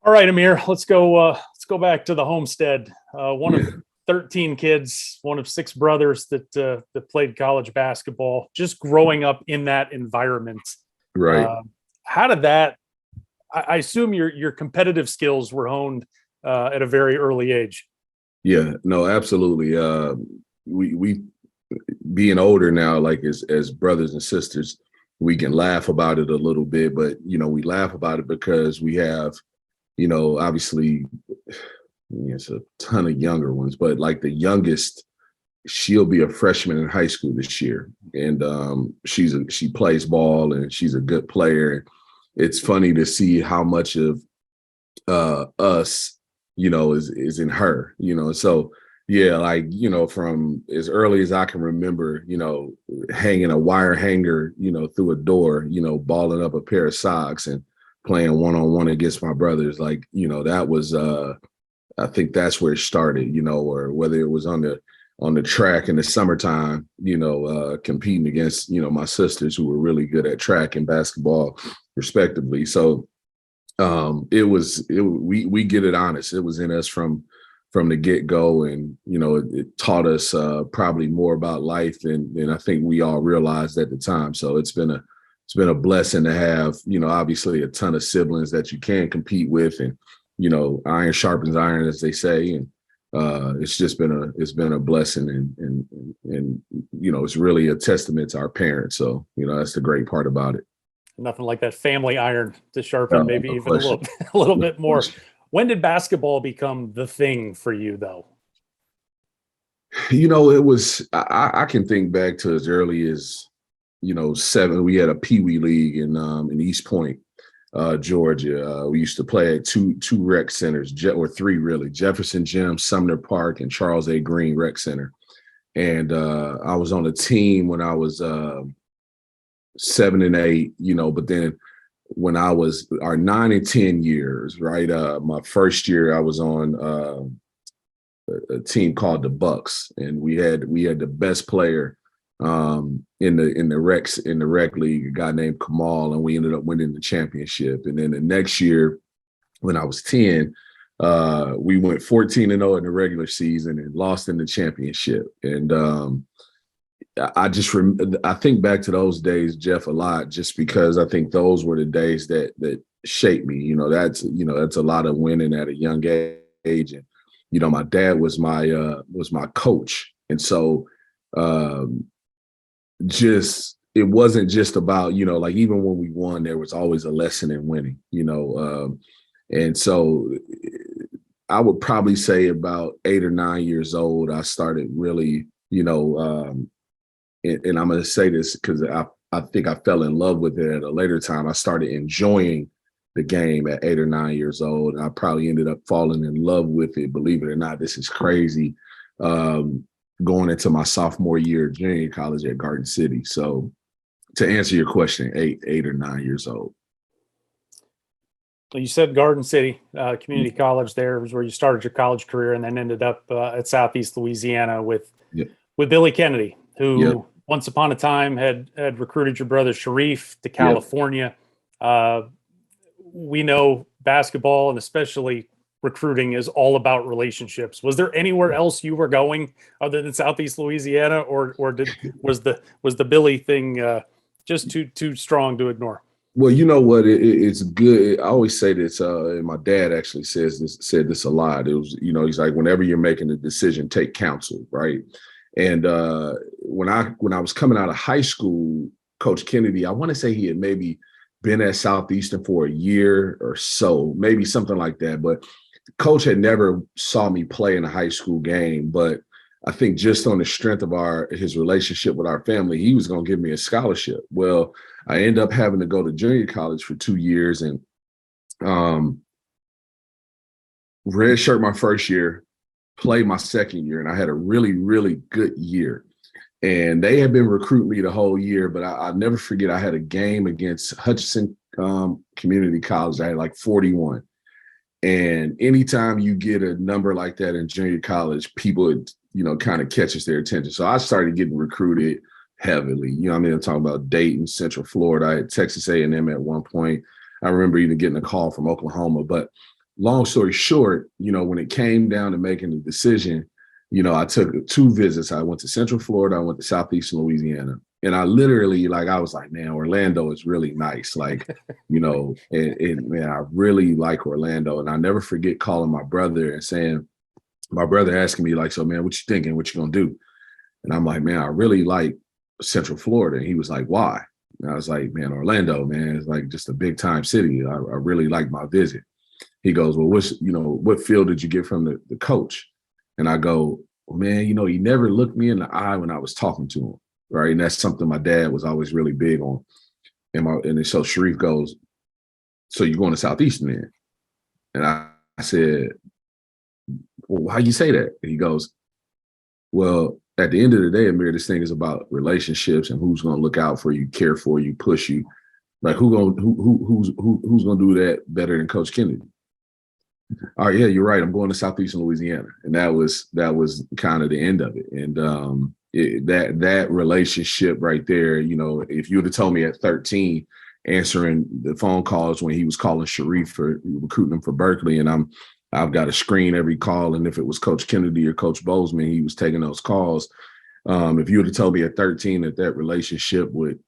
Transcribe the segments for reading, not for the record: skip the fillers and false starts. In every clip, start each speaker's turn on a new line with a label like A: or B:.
A: All right, Amir, let's go. Let's go back to the homestead. One of
B: Yeah,
A: 13 kids, one of six brothers that played college basketball. Just growing up in that environment,
B: right.
A: uh, how did that? I assume your competitive skills were honed at a very early age.
B: Yeah, no, absolutely. We being older now, like as brothers and sisters, we can laugh about it a little bit, but we laugh about it because we have, obviously, it's a ton of younger ones, but like the youngest, she'll be a freshman in high school this year, and she plays ball and she's a good player. It's funny to see how much of us is in her, so yeah, like from as early as I can remember, hanging a wire hanger, through a door, balling up a pair of socks and playing one-on-one against my brothers, like that was I think that's where it started, or whether it was on the track in the summertime, competing against my sisters who were really good at track and basketball respectively. So we get it honest. It was in us from the get-go, and it taught us probably more about life than I think we all realized at the time. So it's been a blessing to have, obviously a ton of siblings that you can compete with, and iron sharpens iron, as they say. And it's been a blessing, and it's really a testament to our parents. So that's the great part about it.
A: Nothing like that family iron to sharpen, maybe
B: No
A: even a
B: question.
A: little a little
B: No
A: bit more.
B: question.
A: When did basketball become the thing for you, though?
B: It was, I can think back to as early as, seven. We had a Pee Wee league in East Point, Georgia. We used to play at two rec centers, or three really: Jefferson Gym, Sumner Park, and Charles A. Green Rec Center. And I was on a team when I was 7 and 8, but then when I was our 9 and 10 years, right? My first year I was on a team called the Bucks, and we had the best player in the rec league, a guy named Kamal, and we ended up winning the championship. And then the next year, when I was 10, we went 14-0 in the regular season and lost in the championship. And I think back to those days, Jeff, a lot, just because I think those were the days that shaped me. That's a lot of winning at a young age. And my dad was my coach, and so um, just it wasn't just about like, even when we won, there was always a lesson in winning. And so I would probably say about 8 or 9 years old, I started really, and I'm going to say this because I think I fell in love with it at a later time. I started enjoying the game at 8 or 9 years old. And I probably ended up falling in love with it. Believe it or not, this is crazy. Going into my sophomore year of junior college at Garden City. So to answer your question, 8 or 9 years old.
A: You said Garden City Community College. There was where you started your college career, and then ended up at Southeast Louisiana with
B: Yep.
A: Billy Kennedy,
B: Yep.
A: who once upon a time had recruited your brother Sharif to
B: Yep.
A: California. Uh, we know basketball, and especially recruiting, is all about relationships. Was there anywhere else you were going other than Southeast Louisiana, or was the Billy thing just too strong to ignore?
B: Well, you know what? It's good. I always say this, and my dad actually said this a lot. It was, he's like, whenever you're making a decision, take counsel, right? And when I was coming out of high school, Coach Kennedy, I want to say he had maybe been at Southeastern for a year or so, maybe something like that. But Coach had never saw me play in a high school game. But I think just on the strength of his relationship with our family, he was going to give me a scholarship. Well, I ended up having to go to junior college for 2 years, and red shirt my first year, play my second year, and I had a really, really good year. And they had been recruiting me the whole year, but I'll never forget, I had a game against Hutchinson Community College. I had like 41. And anytime you get a number like that in junior college, people, kind of catches their attention. So I started getting recruited heavily. I'm talking about Dayton, Central Florida. I had Texas A&M at one point. I remember even getting a call from Oklahoma. But long story short, when it came down to making the decision, I took 2 visits. I went to Central Florida. I went to Southeastern Louisiana. And I literally, I was like, man, Orlando is really nice. And man, I really like Orlando. And I never forget calling my brother and saying, my brother asking me so, man, what you thinking? What you going to do? And I'm like, man, I really like Central Florida. And he was like, why? And I was like, man, Orlando, man, it's just a big time city. I really like my visit. He goes, well, what feel did you get from the coach? And I go, well, man, he never looked me in the eye when I was talking to him. Right. And that's something my dad was always really big on. And so Sharif goes, so you're going to Southeastern then? And I said, well, how you say that? And he goes, well, at the end of the day, Amir, this thing is about relationships and who's going to look out for you, care for you, push you. Who's going to do that better than Coach Kennedy? All right, yeah, you're right. I'm going to Southeastern Louisiana. And that was kind of the end of it. And that relationship right there, if you would have told me at 13, answering the phone calls when he was calling Sharif for recruiting him for Berkeley, and I've got a screen every call, and if it was Coach Kennedy or Coach Bozeman, he was taking those calls. If you would have told me at 13 that relationship would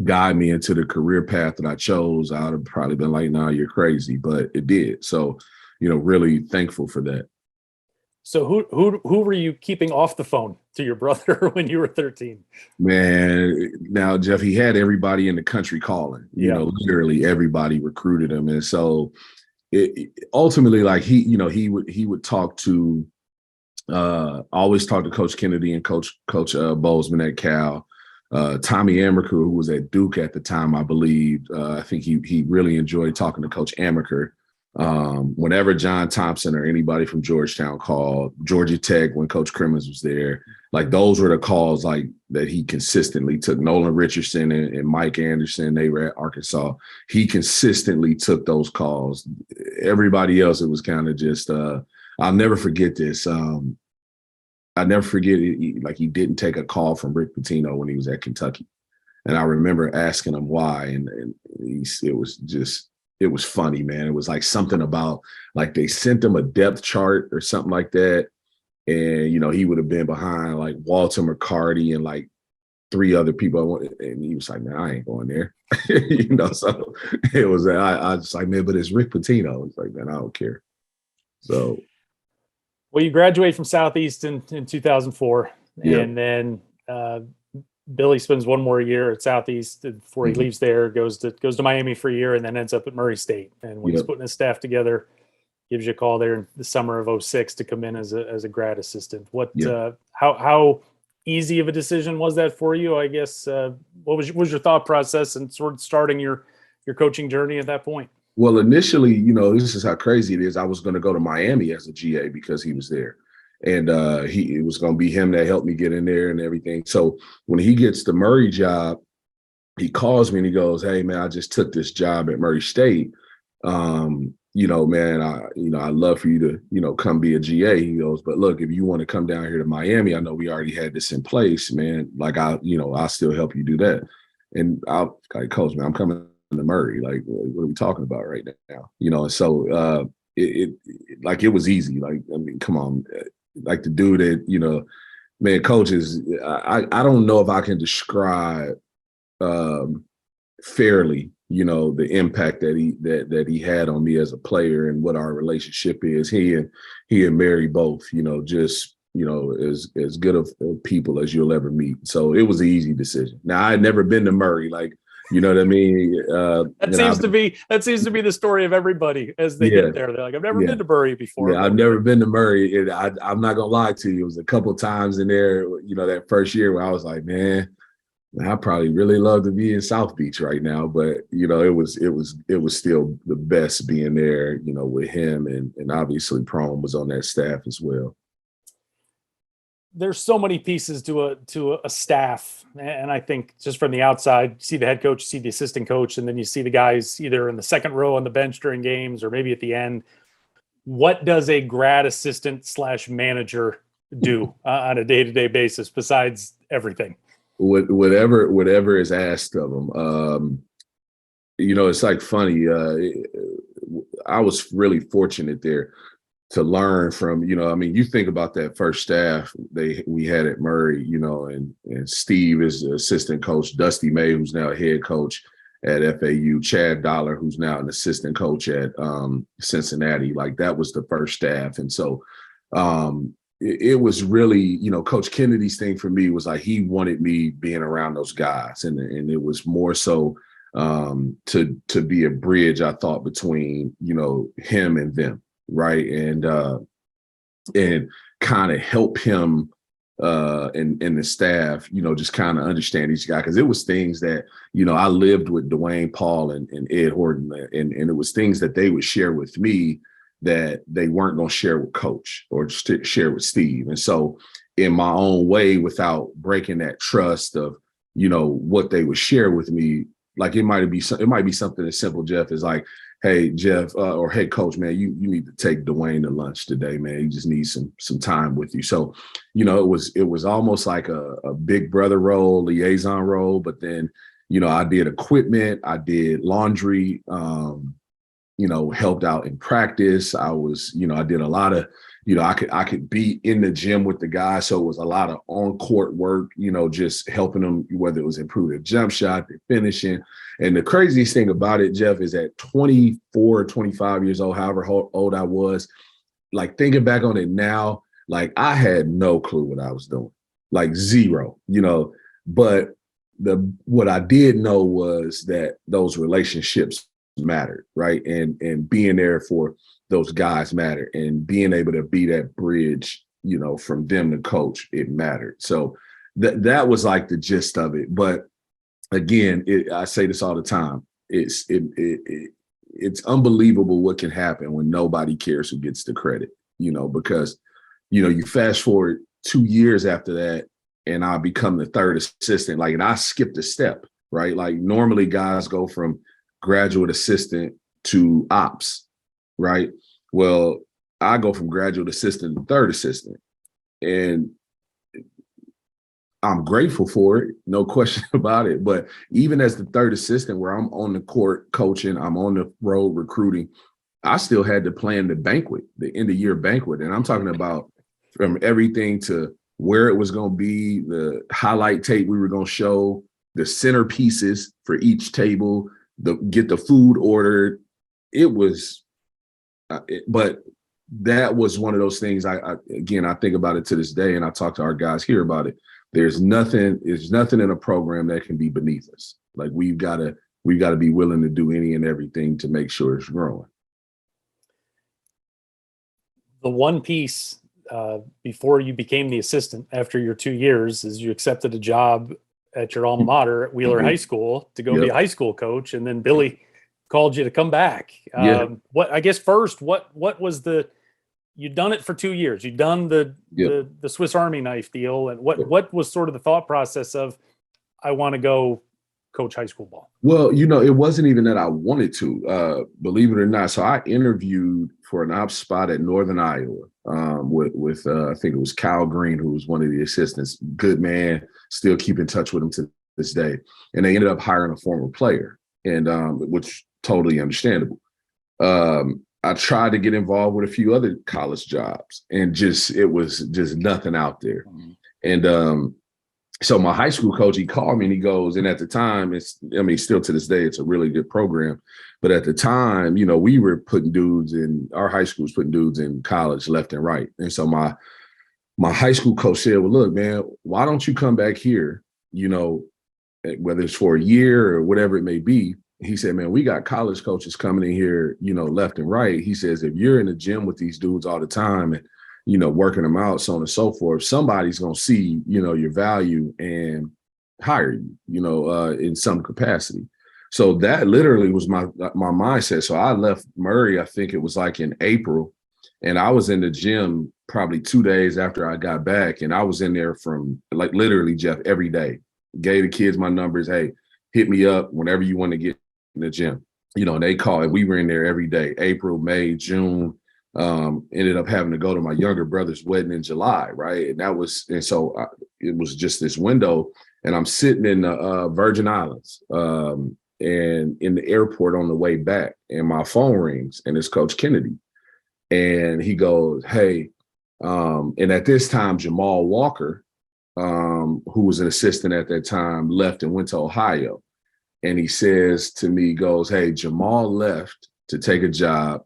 B: guide me into the career path that I chose, I would have probably been like, nah, you're crazy, but it did. So, really thankful for that.
A: So who were you keeping off the phone to your brother when you were 13?
B: Man, now, Jeff, he had everybody in the country calling, literally everybody recruited him. And so ultimately, he would talk to, always talk to Coach Kennedy and Coach Bozeman at Cal. Tommy Amaker, who was at Duke at the time, I believe. I think he really enjoyed talking to Coach Amaker. Whenever John Thompson or anybody from Georgetown called, Georgia Tech when Coach Crimmins was there, those were the calls that he consistently took. Nolan Richardson and Mike Anderson, they were at Arkansas. He consistently took those calls. Everybody else, it was kind of just, I'll never forget this. I never forget it. He didn't take a call from Rick Pitino when he was at Kentucky. And I remember asking him why. And it was funny, man. It was something about they sent him a depth chart or something like that. And, he would have been behind Walter McCarty and 3 other people. And he was like, man, I ain't going there. So it was, I was like, man, but it's Rick Pitino. It's like, man, I don't care. So.
A: Well, you graduate from Southeastern in 2004,
B: yeah.
A: And then Billy spends one more year at Southeast before he leaves there, goes to Miami for a year, and then ends up at Murray State. And when he's putting his staff together, gives you a call there in the summer of 06 to come in as a grad assistant. How easy of a decision was that for you? I guess what was your thought process and sort of starting your coaching journey at that point?
B: Well, initially, this is how crazy it is. I was going to go to Miami as a GA because he was there. And it was going to be him that helped me get in there and everything. So when he gets the Murray job, he calls me and he goes, hey, man, I just took this job at Murray State. Man, I'd love for you to, come be a GA. He goes, but look, if you want to come down here to Miami, I know we already had this in place, man. I'll still help you do that. And I'll coach, man, I'm coming to Murray. What are we talking about right now? And so it was easy. Come on. The dude that, man, coaches, I don't know if I can describe fairly, the impact that he had on me as a player and what our relationship is. He and Mary both, as good of people as you'll ever meet. So it was an easy decision. Now, I had never been to Murray, you know what I mean?
A: That seems to be the story of everybody as they get there. They're like, I've never been to Murray before.
B: Yeah, I've never been to Murray. I'm not gonna lie to you. It was a couple of times in there, that first year where I was like, man, I probably really love to be in South Beach right now. But it was still the best being there, with him, and obviously Prome was on that staff as well.
A: There's so many pieces to a staff, and I think just from the outside, you see the head coach, you see the assistant coach, and then you see the guys either in the second row on the bench during games or maybe at the end. What does a grad assistant / manager do on a day-to-day basis besides everything?
B: Whatever is asked of them. It's funny. I was really fortunate there to learn from, I mean, you think about that first staff we had at Murray, and Steve is the assistant coach, Dusty May, who's now a head coach at FAU, Chad Dollar, who's now an assistant coach at Cincinnati. Like, that was the first staff. And so it was really, Coach Kennedy's thing for me was like, he wanted me being around those guys. And it was more so to be a bridge, I thought, between, him and them. Right. And kind of help him and the staff, just kind of understand each guy. Cause it was things that, I lived with Dwayne Paul and Ed Horton, and it was things that they would share with me that they weren't going to share with Coach or just share with Steve. And so in my own way, without breaking that trust of, what they would share with me, like it might be something as simple, Jeff, as like, hey, Jeff, or hey, Coach, man, you need to take Dwayne to lunch today, man. He just needs some time with you. So, it was almost like a big brother role, liaison role. But then, I did equipment, I did laundry, helped out in practice. I was, I did a lot of, I could be in the gym with the guys. So it was a lot of on-court work, just helping them, whether it was improve their jump shot, their finishing. And the craziest thing about it, Jeff, is at 24, 25 years old, however old I was, like thinking back on it now, like I had no clue what I was doing, like zero, but what I did know was that those relationships mattered, right? And being there for those guys mattered, and being able to be that bridge, from them to Coach, it mattered. So that was like the gist of it. But again, I say this all the time. It's unbelievable what can happen when nobody cares who gets the credit, because, you fast forward 2 years after that, and I become the third assistant, and I skipped a step, right? Like normally guys go from graduate assistant to ops, right? Well, I go from graduate assistant to third assistant, and I'm grateful for it, no question about it. But even as the third assistant, where I'm on the court coaching, I'm on the road recruiting, I still had to plan the banquet, the end of year banquet. And I'm talking about from everything to where it was going to be, the highlight tape we were going to show, the centerpieces for each table, get the food ordered. It was, but that was one of those things. I think about it to this day, and I talk to our guys here about it. There's nothing in a program that can be beneath us. Like we've got to be willing to do any and everything to make sure it's growing.
A: The one piece before you became the assistant after your 2 years is you accepted a job at your alma mater at Wheeler High School to go be a high school coach. And then Billy called you to come back. What was you'd done it for 2 years. You'd done the Swiss Army knife deal. And what was sort of the thought process of, I want to go coach high school ball?
B: Well, it wasn't even that I wanted to, believe it or not. So I interviewed for an ops spot at Northern Iowa with I think it was Kyle Green, who was one of the assistants. Good man, still keep in touch with him to this day. And they ended up hiring a former player, and which totally understandable. I tried to get involved with a few other college jobs, and it was just nothing out there. Mm-hmm. And so my high school coach, he called me and he goes, and at the time, still to this day, it's a really good program. But at the time, we were putting dudes in, our high school was putting dudes in college left and right. And so my high school coach said, well, look, man, why don't you come back here, whether it's for a year or whatever it may be. He said, man, we got college coaches coming in here, left and right. He says, if you're in the gym with these dudes all the time and, working them out, so on and so forth, somebody's going to see, your value and hire you, in some capacity. So that literally was my mindset. So I left Murray, I think it was like in April, and I was in the gym probably 2 days after I got back. And I was in there from like literally, Jeff, every day. Gave the kids my numbers. Hey, hit me up whenever you want to get in the gym. And they called, and we were in there every day, April, May, June. Ended up having to go to my younger brother's wedding in July, right? And so it was just this window, and I'm sitting in the Virgin Islands, and in the airport on the way back, and my phone rings, and it's Coach Kennedy. And he goes, hey, and at this time, Jamal Walker, who was an assistant at that time, left and went to Ohio. And he says to me, goes, hey, Jamal left to take a job.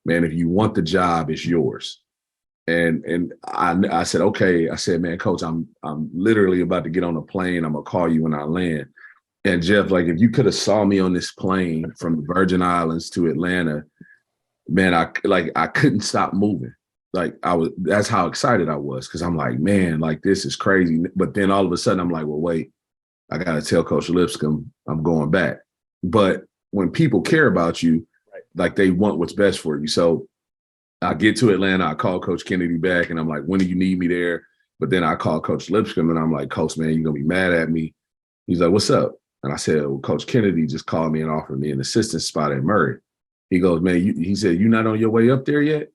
B: Man, if you want the job, it's yours. And I said, okay. I said, man, Coach, I'm literally about to get on a plane. I'm gonna call you when I land. And Jeff, like, if you could have saw me on this plane from the Virgin Islands to Atlanta, man, I couldn't stop moving. Like that's how excited I was. Cause I'm like, man, like this is crazy. But then all of a sudden I'm like, well, wait, I got to tell Coach Lipscomb I'm going back. But when people care about you, right, like they want what's best for you. So I get to Atlanta, I call Coach Kennedy back and I'm like, when do you need me there? But then I call Coach Lipscomb and I'm like, Coach, man, you're going to be mad at me. He's like, what's up? And I said, well, Coach Kennedy just called me and offered me an assistant spot at Murray. He goes, man, he said, you not on your way up there yet?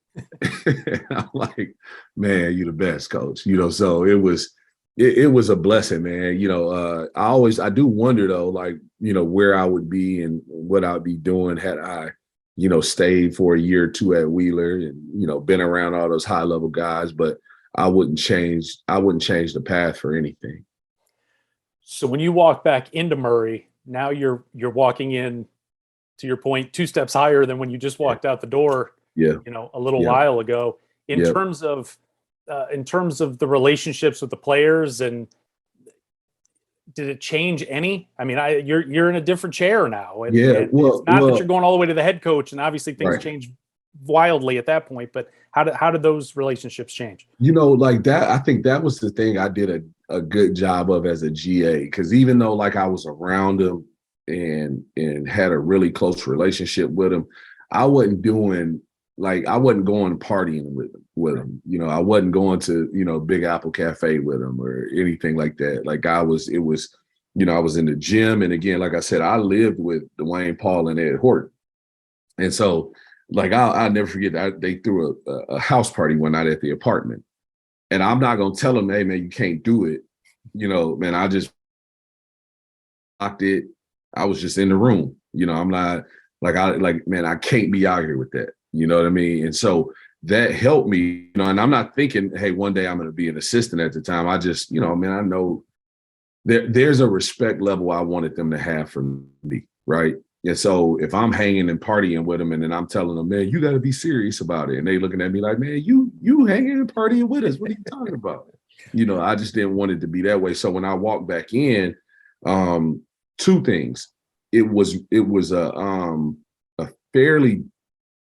B: I'm like, man, you the best, Coach. You know, so it was a blessing, man. You know, I do wonder though, like, you know, where I would be and what I'd be doing had I, you know, stayed for a year or two at Wheeler and, you know, been around all those high level guys, but I wouldn't change the path for anything.
A: So when you walk back into Murray, now you're walking in, to your point, 2 steps higher than when you just walked out the door, you know, a little while ago. In terms of the relationships with the players, and did it change any? I mean, you're in a different chair now. And, and it's not that you're going all the way to the head coach, and obviously things change wildly at that point. But how did those relationships change?
B: You know, like that, I think that was the thing I did a good job of as a GA, because even though like I was around him and had a really close relationship with him, I wasn't going partying with him. You know, I wasn't going to, you know, Big Apple Cafe with him or anything like that. Like I was in the gym. And again, like I said, I lived with Dwayne Paul and Ed Horton. And so like, I'll never forget they threw a house party one night at the apartment, and I'm not going to tell them, hey man, you can't do it. You know, man, I just locked it. I was just in the room. You know, I'm not man, I can't be out here with that. You know what I mean? And so that helped me, you know, and I'm not thinking, hey, one day I'm going to be an assistant at the time. I just, you know, man, I know there's a respect level I wanted them to have for me. Right. And so if I'm hanging and partying with them and then I'm telling them, man, you got to be serious about it. And they looking at me like, man, you hanging and partying with us. What are you talking about? You know, I just didn't want it to be that way. So when I walked back in, 2 things. It was a fairly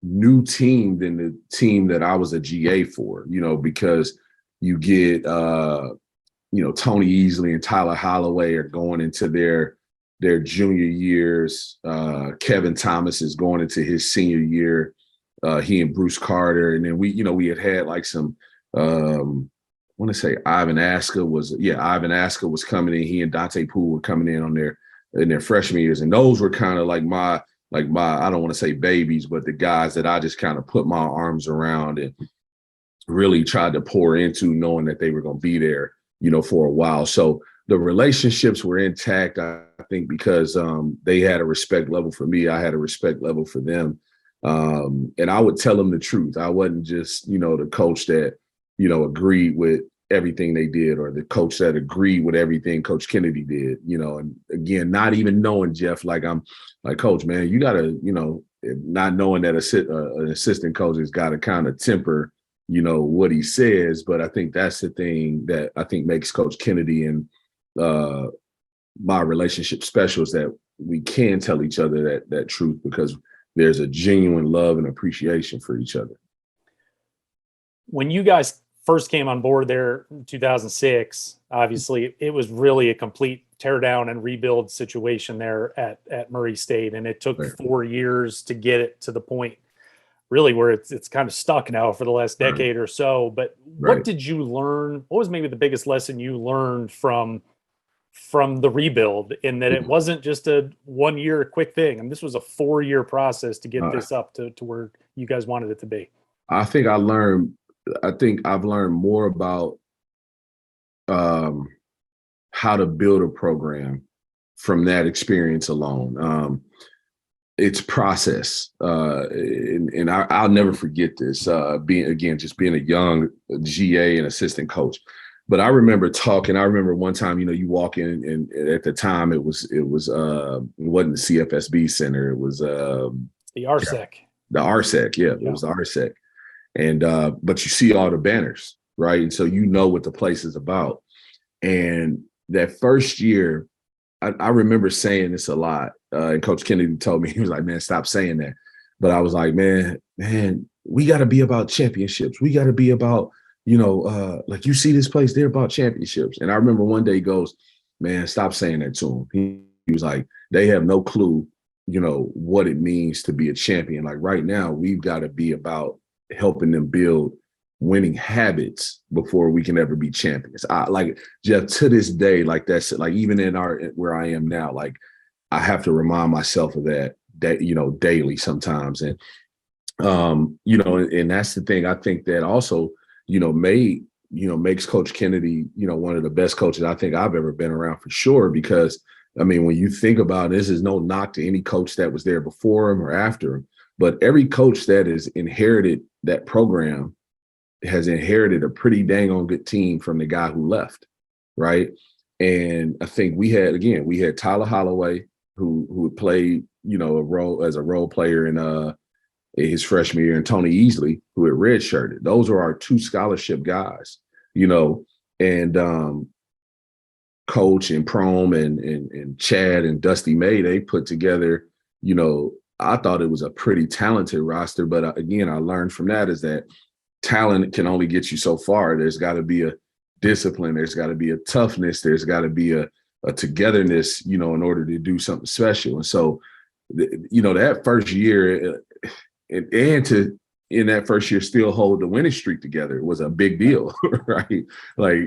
B: new team than the team that I was a GA for, you know, because you get, you know, Tony Easley and Tyler Holloway are going into their junior years. Kevin Thomas is going into his senior year. He and Bruce Carter. And then we had like some, I want to say Ivan Aska was coming in. He and Dante Poole were coming in their freshman years. And those were kind of like my, I don't want to say babies, but the guys that I just kind of put my arms around and really tried to pour into, knowing that they were going to be there, you know, for a while. So the relationships were intact, I think, because they had a respect level for me. I had a respect level for them. And I would tell them the truth. I wasn't just, you know, the coach that, you know, agreed with everything they did, or the coach that agreed with everything Coach Kennedy did, you know. And again, not even knowing, Jeff, like I'm like, Coach, man, you got to, you know, not knowing that an assistant coach has got to kind of temper, you know, what he says. But I think that's the thing that I think makes Coach Kennedy and my relationship special, is that we can tell each other that truth, because there's a genuine love and appreciation for each other.
A: When you guys first came on board there in 2006, obviously it was really a complete tear down and rebuild situation there at Murray State. And it took 4 years to get it to the point really where it's kind of stuck now for the last decade or so. But what did you learn? What was maybe the biggest lesson you learned from the rebuild, in that it wasn't just a 1 year quick thing? And this was a 4-year process to get this up to where you guys wanted it to be.
B: I think I've learned more about how to build a program from that experience alone. It's process. And I'll never forget this, being a young GA and assistant coach. But I remember one time, you walk in, and at the time it wasn't the CFSB Center. It was
A: the RSEC.
B: The RSEC, yeah. It was the RSEC. And but you see all the banners, right? And so you know what the place is about. And that first year, I remember saying this a lot. And Coach Kennedy told me, he was like, man, stop saying that. But I was like, man, we got to be about championships. We got to be about, like, you see this place, they're about championships. And I remember one day he goes, man, stop saying that to him. He was like, they have no clue, what it means to be a champion. Like right now, we've got to be about helping them build winning habits before we can ever be champions. Like, Jeff, to this day, like that's like, even in where I am now, like I have to remind myself of that daily sometimes. And and that's the thing. I think that also makes Coach Kennedy one of the best coaches I think I've ever been around, for sure. Because I mean, when you think about it, this is no knock to any coach that was there before him or after him, but every coach that has inherited that program has inherited a pretty dang on good team from the guy who left, right? And I think we had Tyler Holloway, who played, a role as a role player in his freshman year, and Tony Easley, who had redshirted. Those are our two scholarship guys, and Coach and Prom and Chad and Dusty May, they put together, I thought it was a pretty talented roster. But again, I learned from that is that talent can only get you so far. There's got to be a discipline. There's got to be a toughness. There's got to be a togetherness, in order to do something special. And so, that first year and to in that first year still hold the winning streak together was a big deal, right? Like,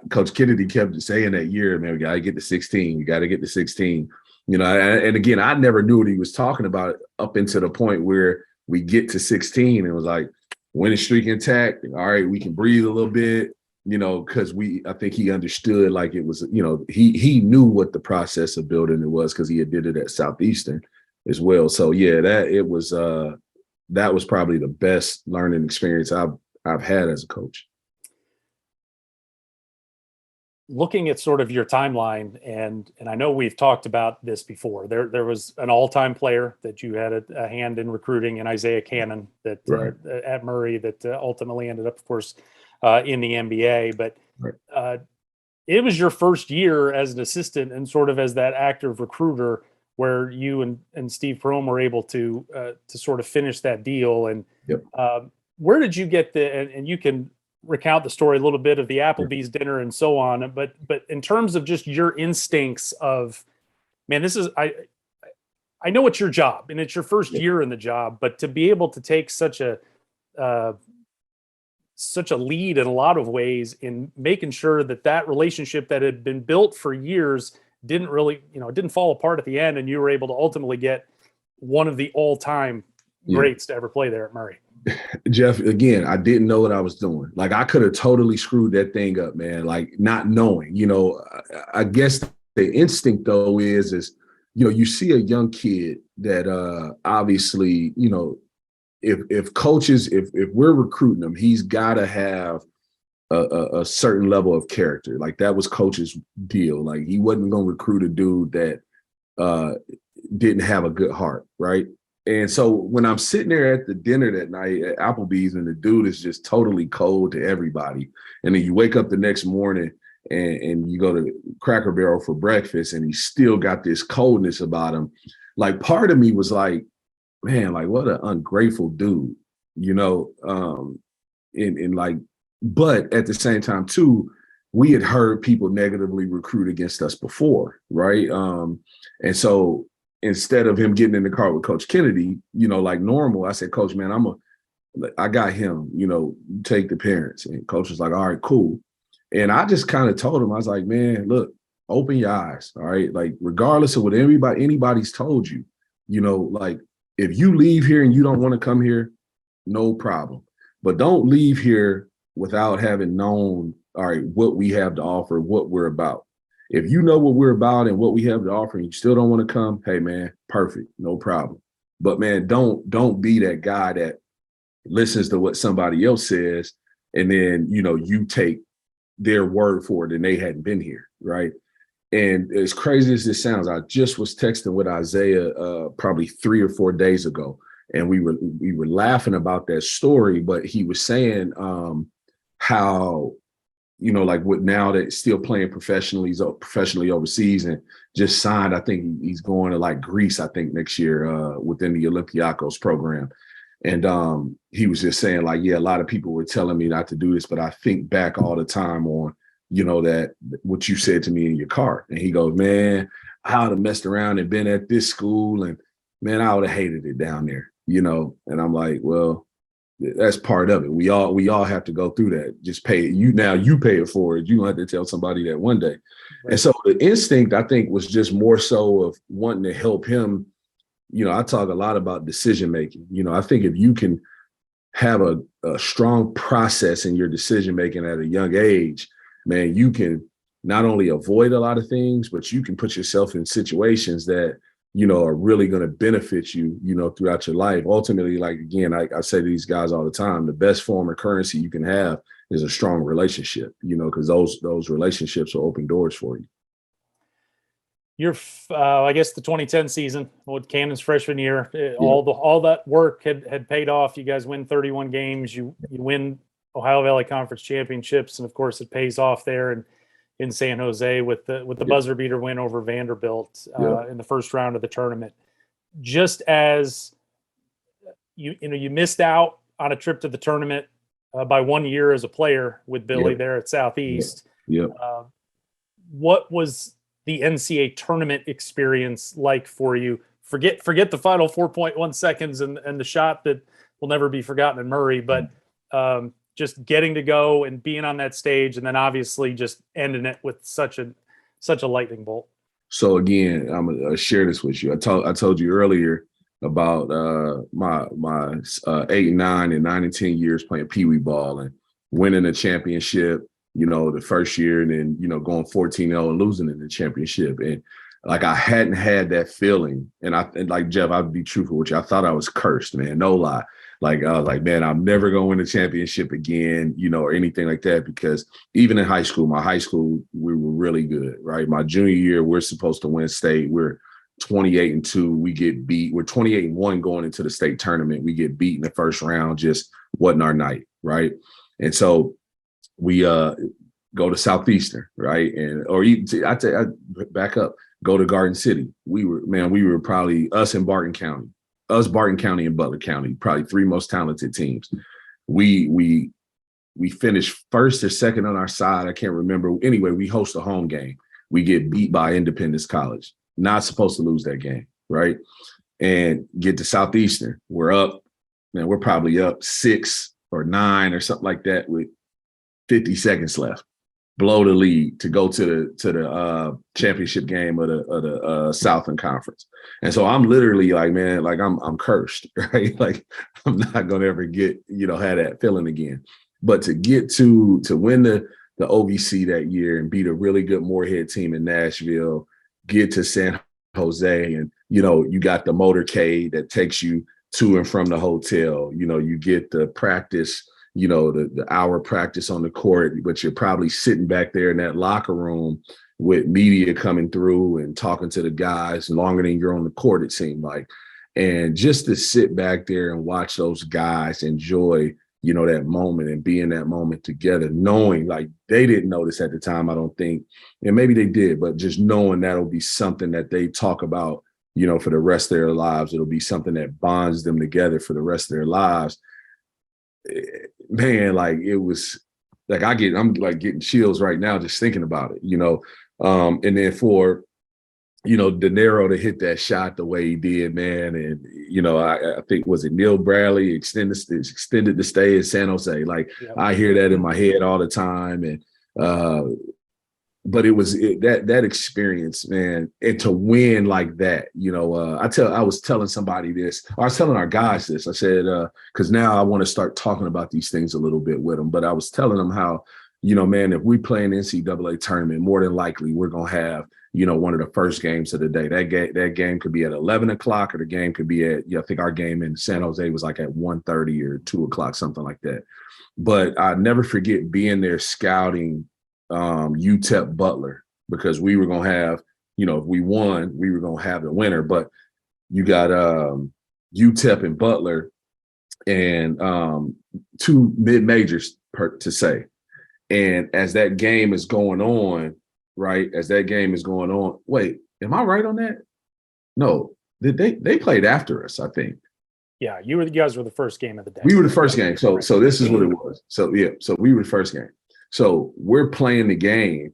B: Coach Kennedy kept saying that year, man, we got to get to 16. We got to get to 16. And again, I never knew what he was talking about up until the point where we get to 16 and it was like, winning streak intact. All right, we can breathe a little bit, because I think he understood, like, it was, he knew what the process of building it was, because he had did it at Southeastern as well. So yeah, that was probably the best learning experience I've had as a coach.
A: Looking at sort of your timeline, and I know we've talked about this before, there was an all-time player that you had a hand in recruiting, in Isaiah Cannon, that
B: Right.
A: At Murray, that ultimately ended up, of course, in the NBA. But
B: Right.
A: It was your first year as an assistant and sort of as that active recruiter, where you and Steve Prohm were able to sort of finish that deal. And
B: Yep.
A: Where did you get and you can recount the story a little bit of the Applebee's dinner and so on, but in terms of just your instincts of, man, this is, I know it's your job and it's your first year in the job, but to be able to take such a lead in a lot of ways in making sure that relationship that had been built for years didn't really, it didn't fall apart at the end, and you were able to ultimately get one of the all-time greats to ever play there at Murray.
B: Jeff, again, I didn't know what I was doing. Like, I could have totally screwed that thing up, man. Like, not knowing, I guess the instinct though is, you see a young kid that obviously, if coaches, if we're recruiting him, he's got to have a certain level of character. Like, that was Coach's deal. Like, he wasn't going to recruit a dude that didn't have a good heart, right? And so when I'm sitting there at the dinner that night at Applebee's, and the dude is just totally cold to everybody, and then you wake up the next morning and you go to Cracker Barrel for breakfast, and he's still got this coldness about him. Like, part of me was like, man, like, what an ungrateful dude, and like, but at the same time too, we had heard people negatively recruit against us before, right? And so instead of him getting in the car with Coach Kennedy, like normal, I said, Coach, man, I got him, take the parents. And Coach was like, all right, cool. And I just kind of told him, I was like, man, look, open your eyes, all right? Like, regardless of what anybody's told you, like, if you leave here and you don't want to come here, no problem. But don't leave here without having known, all right, what we have to offer, what we're about. If you know what we're about and what we have to offer and you still don't want to come, hey man, perfect, no problem. But man, don't be that guy that listens to what somebody else says and then, you take their word for it and they hadn't been here, right? And as crazy as this sounds, I just was texting with Isaiah probably 3 or 4 days ago, and we were laughing about that story. But he was saying how, like what now that still playing professionally overseas and just signed. I think he's going to like Greece, I think next year within the Olympiacos program. And he was just saying like, yeah, a lot of people were telling me not to do this, but I think back all the time on, that what you said to me in your car. And he goes, man, I would have messed around and been at this school and man, I would have hated it down there, and I'm like, well, that's part of it. We all have to go through that. Just pay it. You pay it forward. You don't have to tell somebody that one day. Right. And so the instinct, I think, was just more so of wanting to help him. I talk a lot about decision making. I think if you can have a strong process in your decision making at a young age, man, you can not only avoid a lot of things, but you can put yourself in situations that, are really going to benefit you, throughout your life. Ultimately, like, again, I say to these guys all the time, the best form of currency you can have is a strong relationship, because those relationships will open doors for you.
A: I guess the 2010 season with Cannon's freshman year, all that work had paid off. You guys win 31 games. You win Ohio Valley Conference championships, and of course, it pays off there in San Jose with the buzzer beater win over Vanderbilt in the first round of the tournament. Just as you missed out on a trip to the tournament by 1 year as a player with Billy there at Southeast. What was the NCAA tournament experience like for you? Forget the final 4.1 seconds and the shot that will never be forgotten in Murray, but just getting to go and being on that stage, and then obviously just ending it with such a lightning bolt.
B: So again, I'm gonna share this with you. I told you earlier about my 8 and 9 and 9 and 10 years playing Pee Wee ball and winning a championship, the first year, and then going 14-0 and losing in the championship. And like I hadn't had that feeling. And like Jeff, I'd be truthful with you. I thought I was cursed, man. No lie. Like I was like, man, I'm never going to win a championship again, or anything like that. Because even in high school, we were really good, right? My junior year, we're supposed to win state. We're 28-2. We get beat. We're 28-1 going into the state tournament. We get beat in the first round. Just wasn't our night, right? And so we go to Southeastern, right? I back up, go to Garden City. We were probably us in Barton County. Barton County and Butler County, probably 3 most talented teams. We finished first or second on our side. I can't remember. Anyway, we host a home game. We get beat by Independence College. Not supposed to lose that game, right? And get to Southeastern. We're up, man, we're probably up 6 or 9 or something like that with 50 seconds left. Blow the lead to go to the championship game of the Southern Conference. And so I'm literally like, man, like I'm cursed, right? Like I'm not gonna ever get, have that feeling again. But to get to win the OVC that year and beat a really good Moorhead team in Nashville, get to San Jose, and you got the motorcade that takes you to and from the hotel. You get the practice, the hour practice on the court, but you're probably sitting back there in that locker room with media coming through and talking to the guys longer than you're on the court, it seemed like. And just to sit back there and watch those guys enjoy, that moment and be in that moment together, knowing like they didn't know this at the time, I don't think, and maybe they did, but just knowing that'll be something that they talk about, for the rest of their lives. It'll be something that bonds them together for the rest of their lives. Man, like it was like I'm like getting chills right now just thinking about it, and then for De Niro to hit that shot the way he did, man, and I think was it Neil Bradley extended the stay in San Jose. Like I hear that in my head all the time, and but it was that experience, man, and to win like that, I was telling somebody this, or I was telling our guys this. I said, because now I want to start talking about these things a little bit with them, but I was telling them how, man, if we play an NCAA tournament, more than likely we're going to have, one of the first games of the day. That game could be at 11 o'clock, or the game could be at, I think our game in San Jose was like at 1:30 or 2 o'clock, something like that. But I never forget being there scouting UTEP Butler, because we were going to have, if we won, we were going to have the winner. But you got UTEP and Butler, and two mid-majors to say. And as that game is going on, right, wait, am I right on that? No, they played after us, I think.
A: Yeah, you guys were the first game of the day.
B: We were the first game. So this is what it was. So we were the first game. So we're playing the game.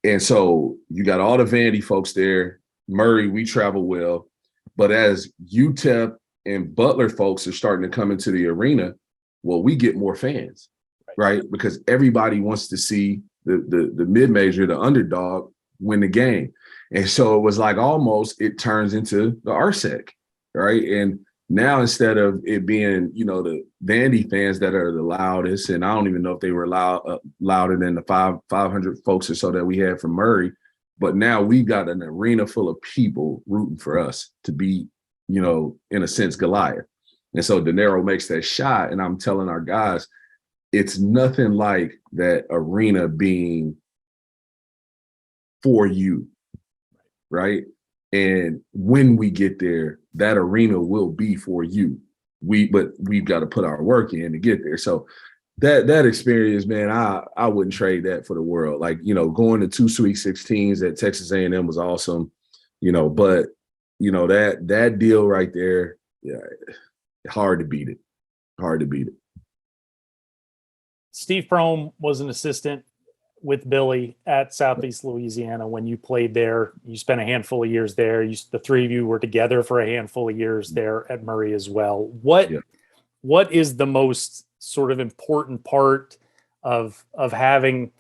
B: And so you got all the Vandy folks there. Murray, we travel well. But as UTEP and Butler folks are starting to come into the arena, well, we get more fans, right? Because everybody wants to see the mid-major, the underdog, win the game. And so it was like almost it turns into the RSEC, right? And now instead of it being, the Vandy fans that are the loudest, and I don't even know if they were louder than the 500 folks or so that we had from Murray, but now we've got an arena full of people rooting for us to be, in a sense, Goliath. And so De Niro makes that shot, and I'm telling our guys, it's nothing like that arena being for you, right? And when we get there, that arena will be for you. But we've got to put our work in to get there. So that experience, man, I wouldn't trade that for the world. Like, going to 2 Sweet 16s at Texas A&M was awesome, but that deal right there, yeah, hard to beat it. Hard to beat it.
A: Steve Prohm was an assistant with Billy at Southeast Louisiana when you played there. You spent a handful of years there. The three of you were together for a handful of years there at Murray as well. What is the most sort of important part of having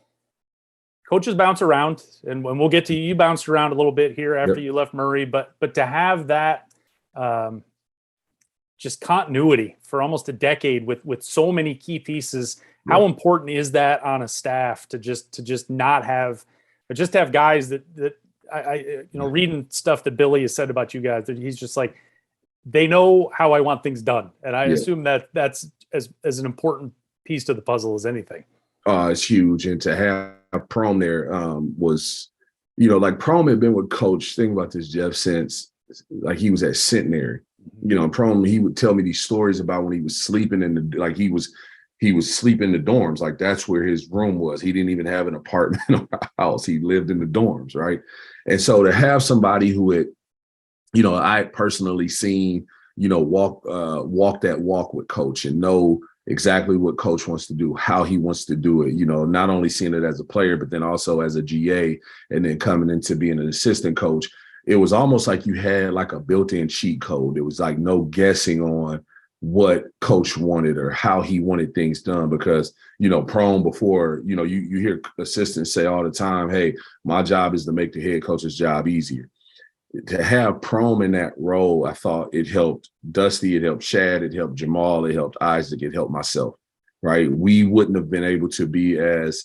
A: coaches bounce around? And we'll get to you bounced around a little bit here after you left Murray, but to have that just continuity for almost a decade with so many key pieces. How important is that on a staff to just not have, but just have guys that I reading stuff that Billy has said about you guys, that he's just like, they know how I want things done. And I assume that's as an important piece to the puzzle as anything.
B: It's huge. And to have Prohm there was, like Prohm had been with Coach, think about this, Jeff, since like he was at Centenary. Prohm, he would tell me these stories about when he was sleeping he was sleeping in the dorms. Like that's where his room was. He didn't even have an apartment or a house. He lived in the dorms, right? And so to have somebody who had, I personally seen, walk that walk with Coach and know exactly what Coach wants to do, how he wants to do it, not only seeing it as a player, but then also as a GA, and then coming into being an assistant coach. It was almost like you had like a built-in cheat code. It was like no guessing on what Coach wanted or how he wanted things done, because, Prohm before, you hear assistants say all the time, hey, my job is to make the head coach's job easier. To have Prohm in that role, I thought it helped Dusty, it helped Shad, it helped Jamal, it helped Isaac, it helped myself, right? We wouldn't have been able to be as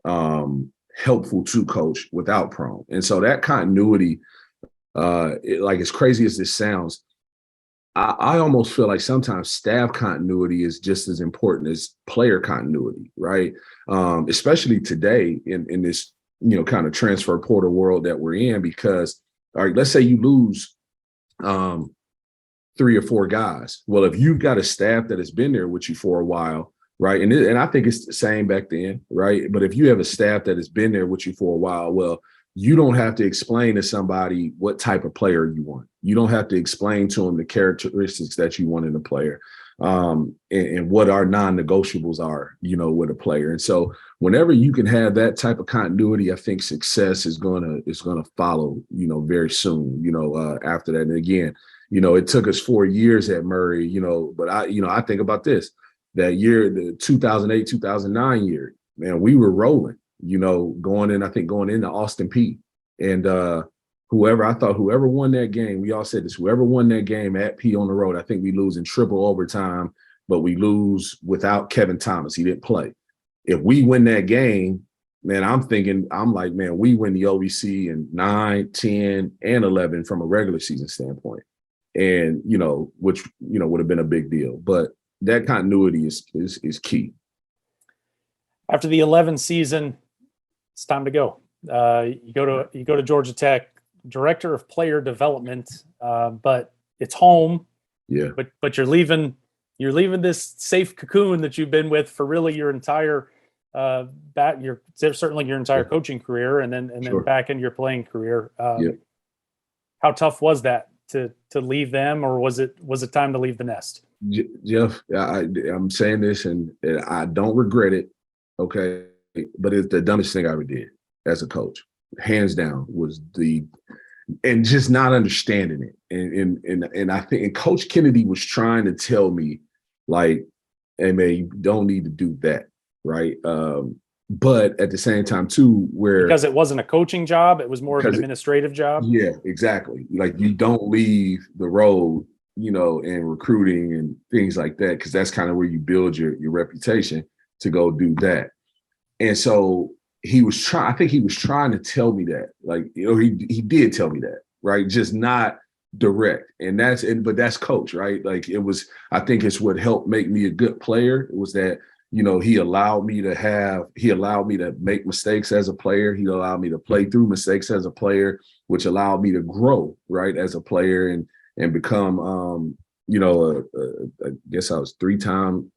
B: helpful to Coach without Prohm. And so that continuity, like as crazy as this sounds, I almost feel like sometimes staff continuity is just as important as player continuity, right? Especially today in this, kind of transfer portal world that we're in, because, all right, let's say you lose 3 or 4 guys. Well, if you've got a staff that has been there with you for a while, right? And I think it's the same back then, right? But if you have a staff that has been there with you for a while, well, you don't have to explain to somebody what type of player you want. You don't have to explain to them the characteristics that you want in a player, and what our non-negotiables are, with a player. And so whenever you can have that type of continuity, I think success is gonna follow, very soon, after that. And again, it took us 4 years at Murray, but I think about this, that year, the 2008, 2009 year, man, we were rolling. Going into Austin Peay, and whoever won that game, we all said this, whoever won that game at P on the road, I think we lose in triple overtime, but we lose without Kevin Thomas. He didn't play. If we win that game, man, I'm like, man, we win the OVC in 9, 10, and 11 from a regular season standpoint. And, which, would have been a big deal. But that continuity is key.
A: After the 11 season, it's time to go. You go to Georgia Tech, director of player development, but it's home.
B: Yeah.
A: But you're leaving this safe cocoon that you've been with for really your entire certainly your entire coaching career, and then back in your playing career. How tough was that to leave them, or was it time to leave the nest?
B: Jeff, I'm saying this and I don't regret it. Okay. But it's the dumbest thing I ever did as a coach. Hands down and just not understanding it. And I think Coach Kennedy was trying to tell me, like, hey man, you don't need to do that. Right. But at the same time too,
A: because it wasn't a coaching job, it was more of an administrative job.
B: Yeah, exactly. Like, you don't leave the road, and recruiting and things like that, because that's kind of where you build your reputation to go do that. And so I think he was trying to tell me that, like, he did tell me that, right? Just not direct. But that's coach, right? Like, I think it's what helped make me a good player. It was that, he allowed me to make mistakes as a player. He allowed me to play through mistakes as a player, which allowed me to grow, right, as a player and become, I guess I was three-time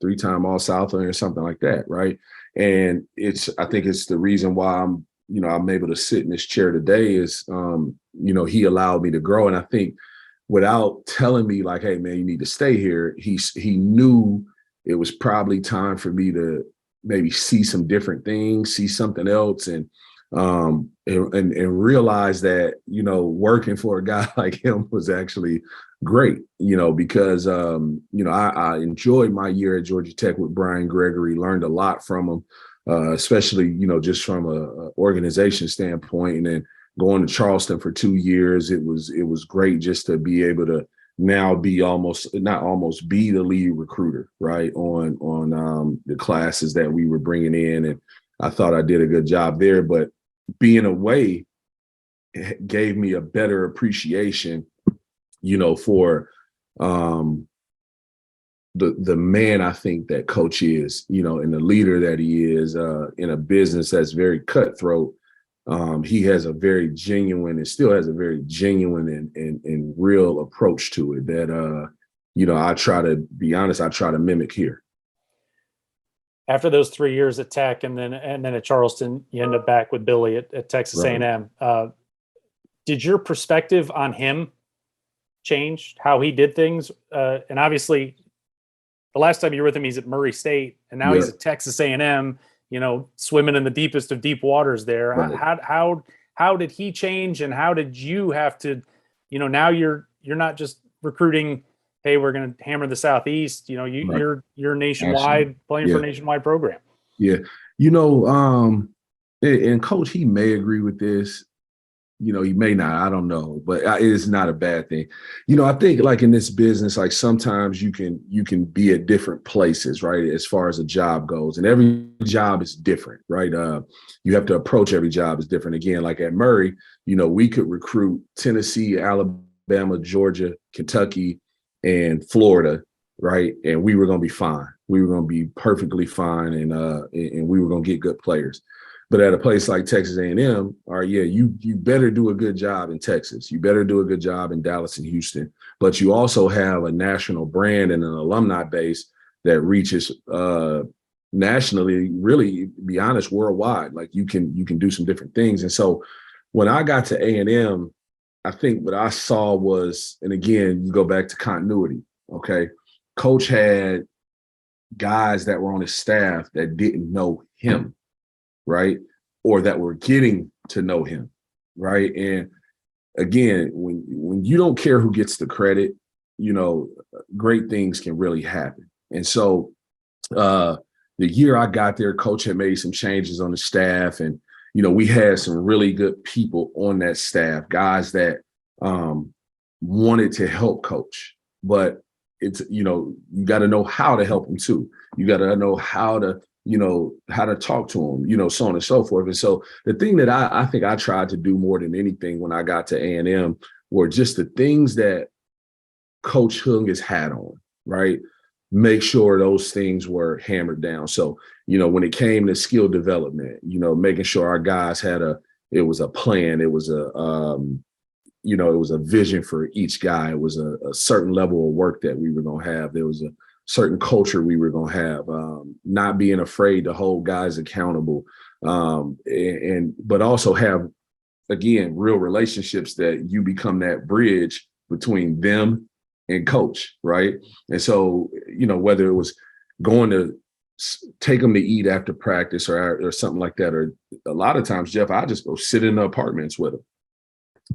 B: All-Southland or something like that, right? And I think it's the reason why I'm able to sit in this chair today is, he allowed me to grow. And I think without telling me, like, hey man, you need to stay here, he knew it was probably time for me to maybe see some different things, see something else, and realize that, working for a guy like him was actually great, because, I enjoyed my year at Georgia Tech with Brian Gregory, learned a lot from him, especially, just from a organization standpoint. And then going to Charleston for 2 years, it was great just to be able to now be be the lead recruiter, right, on the classes that we were bringing in. And I thought I did a good job there, but being away gave me a better appreciation, for the man I think that Coach is, and the leader that he is, in a business that's very cutthroat. He has a very genuine and still has a very genuine and real approach to it that, I try to mimic here.
A: After those 3 years at Tech and then at Charleston, you end up back with Billy at Texas A&M. Did your perspective on him change, how he did things? And obviously, the last time you were with him, he's at Murray State, and now he's at Texas A&M. Swimming in the deepest of deep waters there. Right. How did he change, and how did you have to, now you're not just recruiting, hey, we're going to hammer the Southeast, you're nationwide, playing for a nationwide program.
B: Yeah. And Coach, he may agree with this, he may not, I don't know, but it's not a bad thing. I think, like, in this business, like, sometimes you can be at different places, right, as far as a job goes, and every job is different, right? You have to approach every job as different. Again, like at Murray, we could recruit Tennessee, Alabama, Georgia, Kentucky, and Florida, right? And we were going to be fine. We were going to be perfectly fine, and we were going to get good players. But at a place like Texas A&M, you better do a good job in Texas. You better do a good job in Dallas and Houston. But you also have a national brand and an alumni base that reaches nationally, really, to be honest, worldwide. Like, you can do some different things. And so when I got to A&M, I think what I saw was, and again, you go back to continuity, okay? Coach had guys that were on his staff that didn't know him, right? Or that were getting to know him, right? And again, when you don't care who gets the credit, great things can really happen. And so the year I got there, Coach had made some changes on the staff, and we had some really good people on that staff, guys that wanted to help Coach, but it's, you got to know how to help them too. You got to know how to how to talk to them, so on and so forth. And so the thing that I think I tried to do more than anything when I got to A&M were just the things that Coach Hung has had on, right? Make sure those things were hammered down. So, when it came to skill development, making sure our guys it was a plan. It was it was a vision for each guy. It was a certain level of work that we were going to have. There was a certain culture we were going to have, not being afraid to hold guys accountable, but also have, again, real relationships that you become that bridge between them and coach, right? And so, whether it was going to take them to eat after practice or something like that, or a lot of times, Jeff, I just go sit in the apartments with them,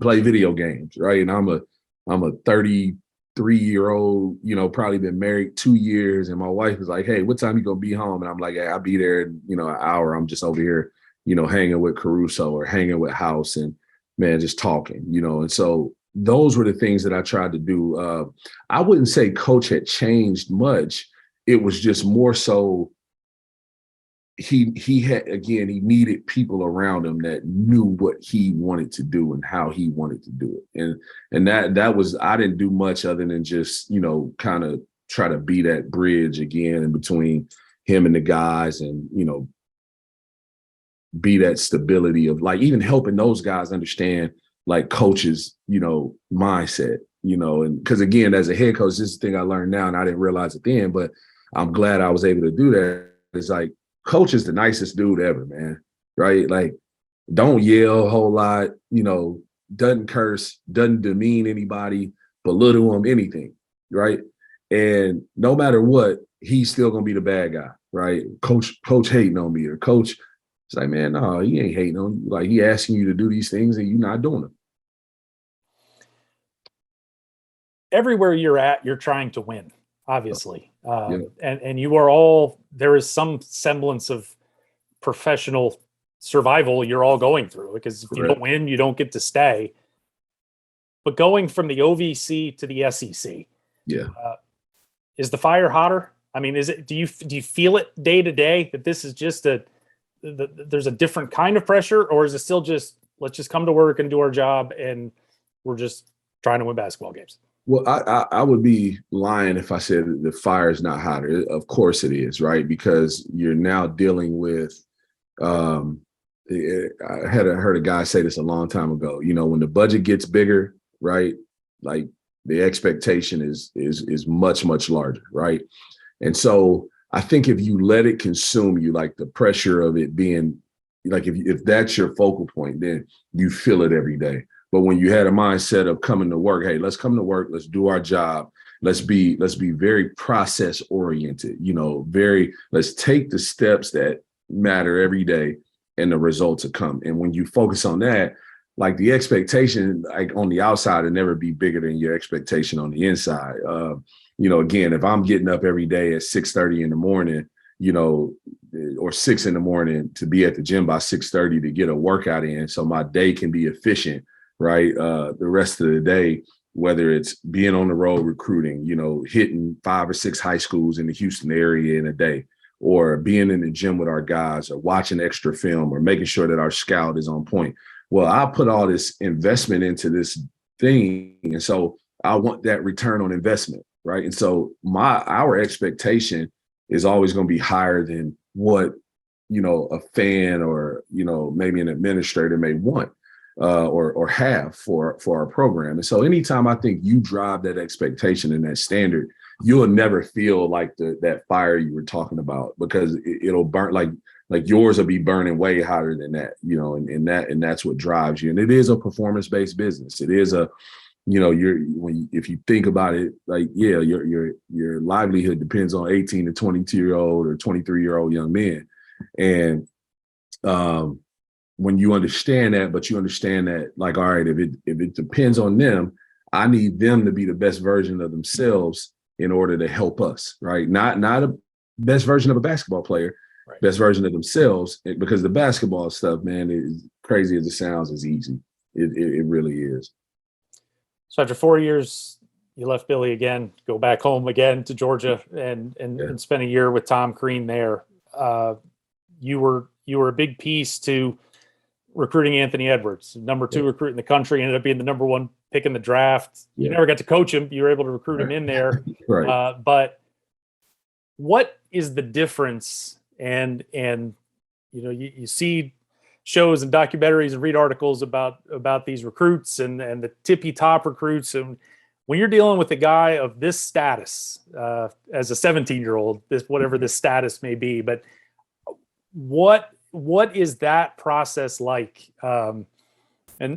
B: play video games, right? And I'm a 33-year-old, probably been married 2 years, and my wife was like, "Hey, what time you gonna be home?" And I'm like, "Hey, I'll be there in an hour. I'm just over here, hanging with Caruso or hanging with House and man, just talking, And so those were the things that I tried to do. I wouldn't say Coach had changed much. It was just more so he had, again, he needed people around him that knew what he wanted to do and how he wanted to do it. And that was, I didn't do much other than just, kind of try to be that bridge again in between him and the guys and, be that stability of like even helping those guys understand like coaches, mindset, and because again, as a head coach, this is the thing I learned now and I didn't realize it then, but I'm glad I was able to do that. It's like coach is the nicest dude ever, man. Right? Like don't yell a whole lot, doesn't curse, doesn't demean anybody, belittle them, anything. Right. And no matter what, he's still gonna be the bad guy, right? Coach hating on me, or coach. It's like, man, no, he ain't hating on you. Like he asking you to do these things and you're not doing them.
A: Everywhere you're at, you're trying to win, obviously.
B: Yeah.
A: And you are all, there is some semblance of professional survival you're all going through, because if you don't win, you don't get to stay. But going from the OVC to the SEC, is the fire hotter? I mean, do you feel it day to day that this is just there's a different kind of pressure, or is it still just, let's just come to work and do our job and we're just trying to win basketball games?
B: Well, I would be lying if I said the fire is not hotter. Of course it is, right? Because you're now dealing with, I heard a guy say this a long time ago, when the budget gets bigger, right? Like the expectation is much, much larger, right? And so I think if you let it consume you, like the pressure of it being, like if that's your focal point, then you feel it every day. But when you had a mindset of coming to work, hey, let's come to work, let's do our job, let's be very process oriented, let's take the steps that matter every day and the results will come. And when you focus on that, like the expectation, like on the outside, will never be bigger than your expectation on the inside. Again, if I'm getting up every day at 6:30 in the morning, or 6 in the morning to be at the gym by 6:30 to get a workout in so my day can be efficient, right? The rest of the day, whether it's being on the road recruiting, hitting 5 or 6 high schools in the Houston area in a day, or being in the gym with our guys, or watching extra film, or making sure that our scout is on point. Well, I put all this investment into this thing, and so I want that return on investment, right? And so our expectation is always going to be higher than what, a fan or, maybe an administrator may want or have for our program. And so anytime I think you drive that expectation and that standard, you'll never feel like that fire you were talking about, because it'll burn like yours will be burning way hotter than that, and that's what drives you. And it is a performance-based business. It is if you think about it, like, your livelihood depends on 18 to 22-year-old or 23-year-old young men. And when you understand that, but you understand that, like, all right, if it depends on them, I need them to be the best version of themselves in order to help us, right? Not a best version of a basketball player, right. Best version of themselves, because the basketball stuff, man, is crazy as it sounds, is easy. It really is.
A: So after 4 years, you left Billy again, go back home again to Georgia and spend a year with Tom Crean there. you were a big piece to recruiting Anthony Edwards, number 2 recruit in the country, ended up being the number 1 pick in the draft. You never got to coach him. You were able to recruit him in there.
B: Right.
A: But what is the difference? And you see shows and documentaries and read articles about these recruits and the tippy top recruits. And when you're dealing with a guy of this status, as a 17-year-old, whatever this status may be, but what is that process like? And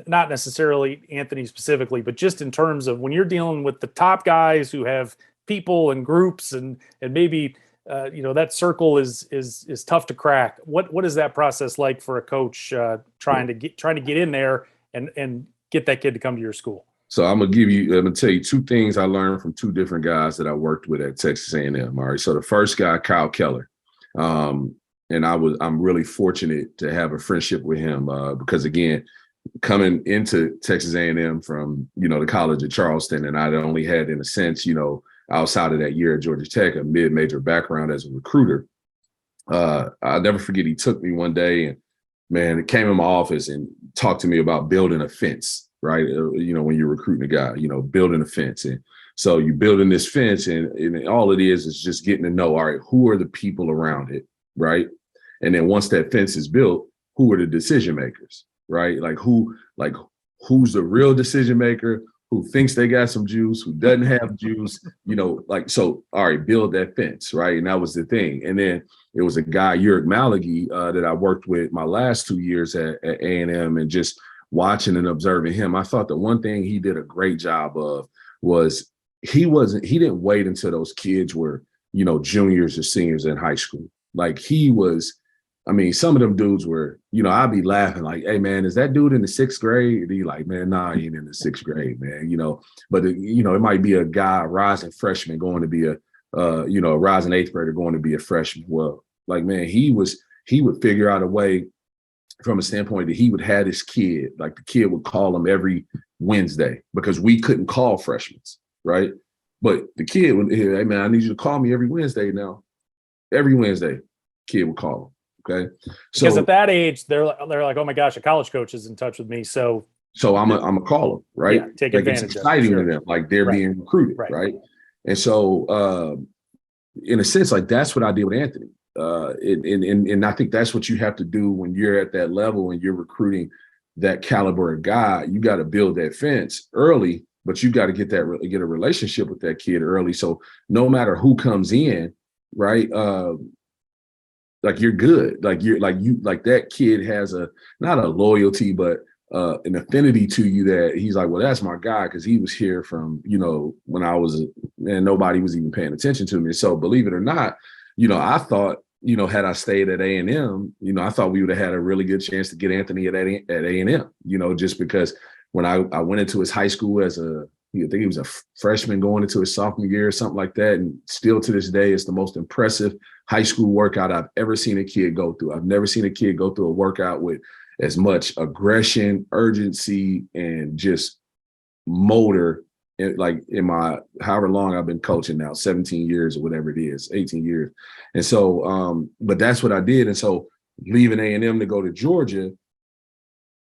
A: not necessarily Anthony specifically, but just in terms of when you're dealing with the top guys who have people and groups and maybe that circle is tough to crack. What is that process like for a coach trying to get in there and get that kid to come to your school?
B: So I'm gonna tell you 2 things I learned from 2 different guys that I worked with at Texas A&M. All right. So the first guy, Kyle Keller. And I'm really fortunate to have a friendship with him because, again, coming into Texas A&M from, the College of Charleston, and I'd only had, in a sense, outside of that year at Georgia Tech, a mid-major background as a recruiter. I'll never forget, he took me one day and, man, it came in my office and talked to me about building a fence, right? When you're recruiting a guy, building a fence. And so you're building this fence and all it is just getting to know, all right, who are the people around it, right? And then once that fence is built, who are the decision makers, right? Who's the real decision maker, who thinks they got some juice, who doesn't have juice, so, all right, build that fence, right? And that was the thing. And then it was a guy, Uric Malagi, that I worked with my last 2 years at A&M, and just watching and observing him, I thought the one thing he did a great job of was he didn't wait until those kids were, juniors or seniors in high school. Some of them dudes were, I'd be laughing like, hey, man, is that dude in the 6th grade? And he like, man, nah, he ain't in the 6th grade, man, But, it might be a guy, a rising freshman going to be a rising 8th grader going to be a freshman. Well, man, he would figure out a way from a standpoint that he would have this kid, like the kid would call him every Wednesday because we couldn't call freshmen, right? But the kid would, hey, man, I need you to call me every Wednesday now. Every Wednesday, kid would call him. Okay.
A: Because at that age, they're like, oh my gosh, a college coach is in touch with me. So
B: I'm a call them, right?
A: Yeah, take advantage
B: it's exciting
A: of it.
B: to them, like they're being recruited, right? And so in a sense, like that's what I did with Anthony. And I think that's what you have to do when you're at that level and you're recruiting that caliber of guy. You got to build that fence early, but you got to get a relationship with that kid early. So no matter who comes in, right? You're good. That kid has not a loyalty, but an affinity to you that he's like, well, that's my guy because he was here from, when I was, and nobody was even paying attention to me. So believe it or not, I thought, had I stayed at A&M, I thought we would have had a really good chance to get Anthony at A&M, just because when I went into his high school as I think he was a freshman going into his sophomore year or something like that. And still to this day, it's the most impressive high school workout I've ever seen a kid go through. I've never seen a kid go through a workout with as much aggression, urgency, and just motor, in my however long I've been coaching now, 17 years or whatever it is, 18 years. And so, but that's what I did. And so leaving A&M to go to Georgia,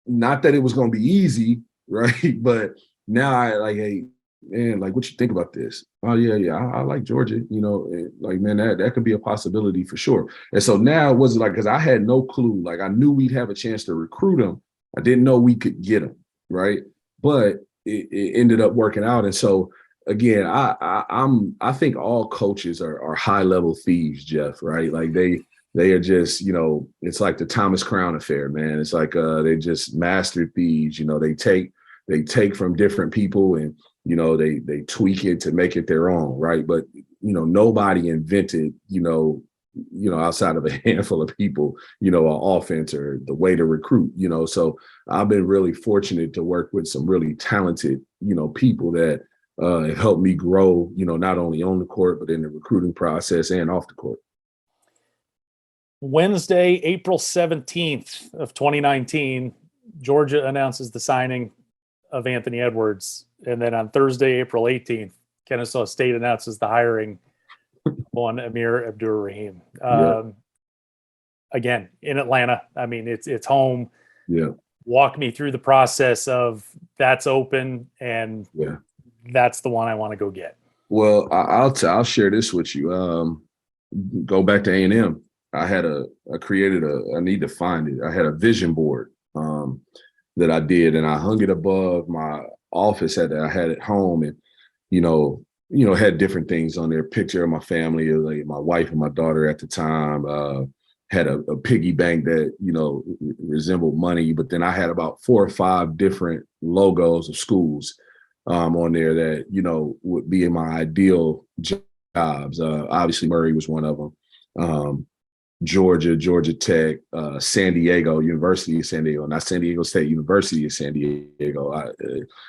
B: not that it was going to be easy, right? But now I like, hey, man, like, what you think about this? Oh, yeah, I like Georgia, man, that could be a possibility for sure. And so now it wasn't like, because I had no clue. Like, I knew we'd have a chance to recruit him. I didn't know we could get him, right? But it ended up working out. And so, again, I think all coaches are high-level thieves, Jeff, right? Like, they are just, it's like the Thomas Crown affair, man. It's like they just master thieves. They take from different people and, they tweak it to make it their own, right? But, nobody invented, outside of a handful of people, an offense or the way to recruit, So I've been really fortunate to work with some really talented, people that helped me grow, not only on the court, but in the recruiting process and off the court.
A: Wednesday, April 17th of 2019, Georgia announces the signing of Anthony Edwards. And then on Thursday, April 18th, Kennesaw State announces the hiring on Amir Abdur-Rahim. again, in Atlanta. I mean, it's home.
B: Yeah.
A: Walk me through the process of that's open and
B: Yeah.
A: that's the one I want to go get.
B: Well, I'll share this with you. Go back to A&M. I need to find it. I had a vision board that I did, and I hung it above my office that I had at home, and had different things on there. Picture of my family, like my wife and my daughter at the time. Had a piggy bank that resembled money, but then I had about 4 or 5 different logos of schools on there that would be in my ideal jobs. Obviously, Murray was one of them. Georgia Tech, San Diego, University of San Diego, not San Diego State, University of San Diego.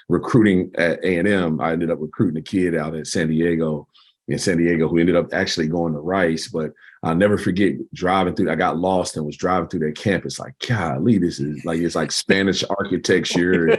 B: Recruiting at A&M, I ended up recruiting a kid out at San Diego who ended up actually going to Rice. But I'll never forget driving through. I got lost and was driving through that campus. Like, golly, this is like, it's like Spanish architecture.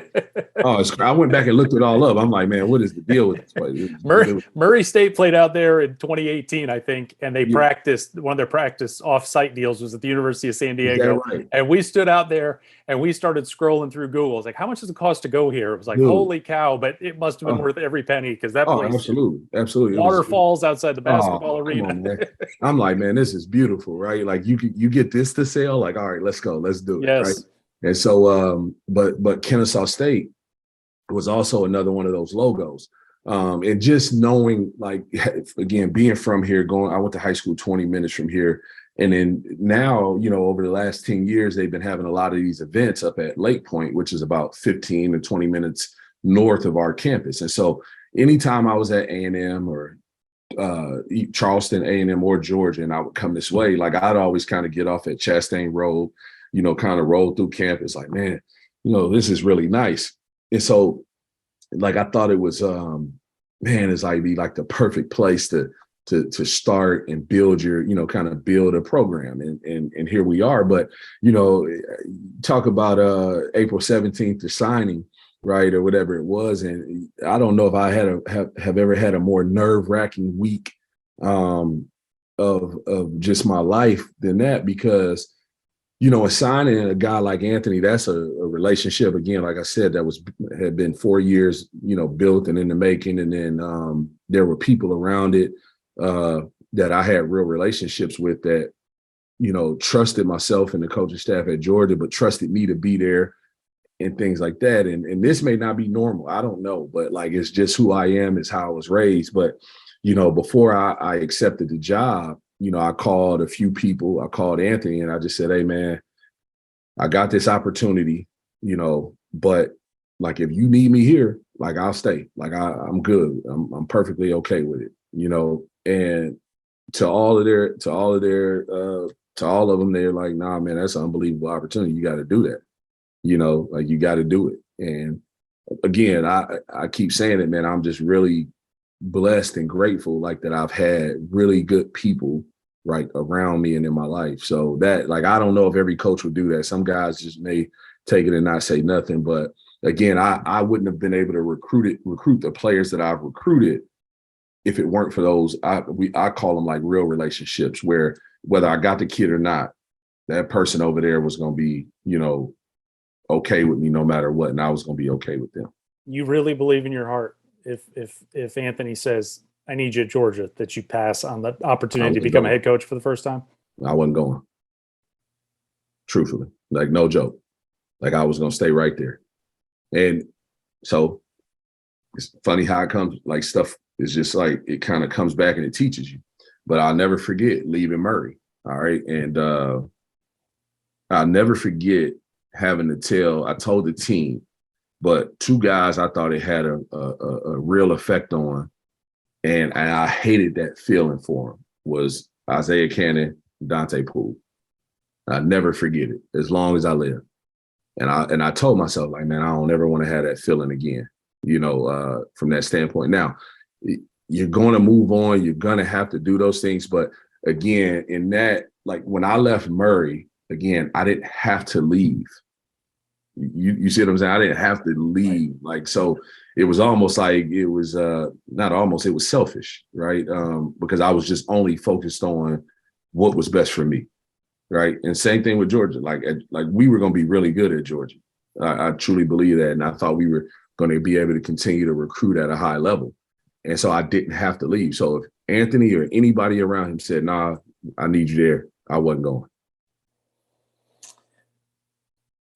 B: I went back and looked it all up. I'm like, man, what is the deal with this place?
A: Murray State played out there in 2018, I think, and they practiced. One of their practice off-site deals was at the University of San Diego.
B: Right?
A: And we stood out there and we started scrolling through Google. It was like, how much does it cost to go here? It was like, holy cow! But it must have been worth every penny because that place,
B: absolutely,
A: waterfalls outside the basketball arena.
B: On, man. I'm like, man, this is beautiful, right? Like you get this to sell. Like, all right, let's go, let's do it,
A: yes.
B: Right? And so, but Kennesaw State was also another one of those logos. And just knowing, like, again, being from here, I went to high school 20 minutes from here. And then now, over the last 10 years, they've been having a lot of these events up at Lake Point, which is about 15 to 20 minutes north of our campus. And so anytime I was at A&M or Charleston, A&M, or Georgia, and I would come this way, like I'd always kind of get off at Chastain Road, kind of roll through campus like, man, this is really nice. And so, like, I thought it was, it's like be like the perfect place to start and build your, kind of build a program. And here we are. But, talk about April 17th, the signing, right, or whatever it was. And I don't know if I have ever had a more nerve-wracking week of just my life than that, because assigning a guy like Anthony, that's a relationship, again, like I said, that had been 4 years, built and in the making. And then there were people around it that I had real relationships with that, trusted myself and the coaching staff at Georgia, but trusted me to be there and things like that. And this may not be normal, I don't know, but like, it's just who I am, it's how I was raised. But, before I accepted the job, I called a few people. I called Anthony and I just said, hey, man, I got this opportunity, but like, if you need me here, like, I'll stay. Like, I'm good. I'm perfectly okay with it, and to all of them, they're like, nah, man, that's an unbelievable opportunity. You got to do that. Like, you got to do it. And again, I keep saying it, man, I'm just really blessed and grateful, like, that I've had really good people right around me and in my life. So that, like, I don't know if every coach would do that. Some guys just may take it and not say nothing. But again, I wouldn't have been able to recruit the players that I've recruited if it weren't for those, I call them like real relationships, where whether I got the kid or not, that person over there was going to be, okay with me no matter what, and I was going to be okay with them.
A: You really believe in your heart, if Anthony says, I need you at Georgia, that you pass on the opportunity to become a head coach for the first time?
B: I wasn't going. Truthfully, like, no joke. Like, I was going to stay right there. And so it's funny how it comes, like, stuff is just like, it kind of comes back and it teaches you. But I'll never forget leaving Murray. All right. And I'll never forget having to tell, I told the team, but 2 guys I thought it had a real effect on, and I hated that feeling for them, was Isaiah Cannon, Dante Poole. I'll never forget it as long as I live. And I told myself, like, man, I don't ever want to have that feeling again, from that standpoint. Now, you're going to move on. You're going to have to do those things. But again, in that, like, when I left Murray, again, I didn't have to leave. You see what I'm saying? I didn't have to leave. Like, so it was almost like it was not almost, it was selfish, right? Because I was just only focused on what was best for me. right? And same thing with Georgia. Like we were going to be really good at Georgia. I truly believe that, and I thought we were going to be able to continue to recruit at a high level, and so I didn't have to leave. So if Anthony or anybody around him said, "Nah, I need you there," I wasn't going.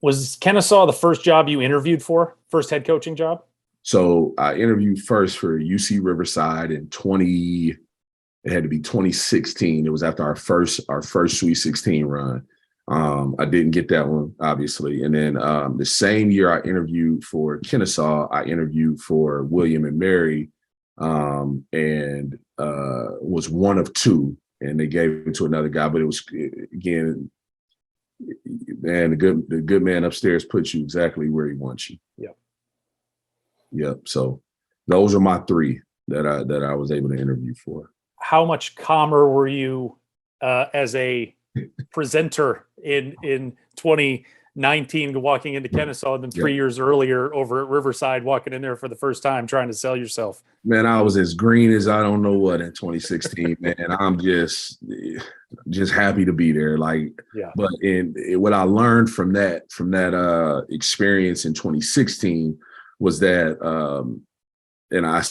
C: Was Kennesaw the first job you interviewed for? First head coaching job?
B: So I interviewed first for UC Riverside in it had to be 2016. It was after our first Sweet 16 run. I didn't get that one, obviously. And then the same year I interviewed for Kennesaw, I interviewed for William and Mary, and was one of two. And they gave it to another guy, but it was, again, man, the good man upstairs puts you exactly where he wants you. Yep. So those are my three that I was able to interview for.
C: How much calmer were you as a presenter in 2019 walking into Kennesaw than 3 years earlier over at Riverside, walking in there for the first time trying to sell yourself?
B: Man, I was as green as I don't know what in 2016, man. I'm just happy to be there. But what I learned from that experience in 2016 was that, and I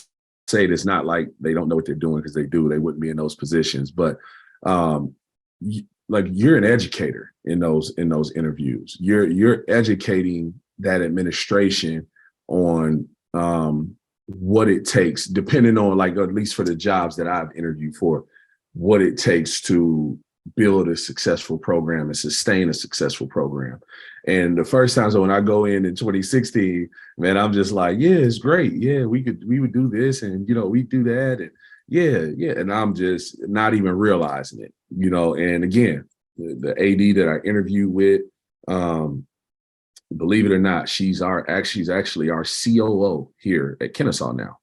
B: say this not like they don't know what they're doing, because they do. They wouldn't be in those positions. But you're an educator in those interviews. You're educating that administration on what it takes, depending on, at least for the jobs that I've interviewed for, what it takes to build a successful program and sustain a successful program. And the first time, so when I go in 2016, man, I'm just like, yeah, it's great. Yeah, we would do this, and we do that, and yeah. And I'm just not even realizing it, And again, the AD that I interviewed with, believe it or not, she's actually our COO here at Kennesaw now.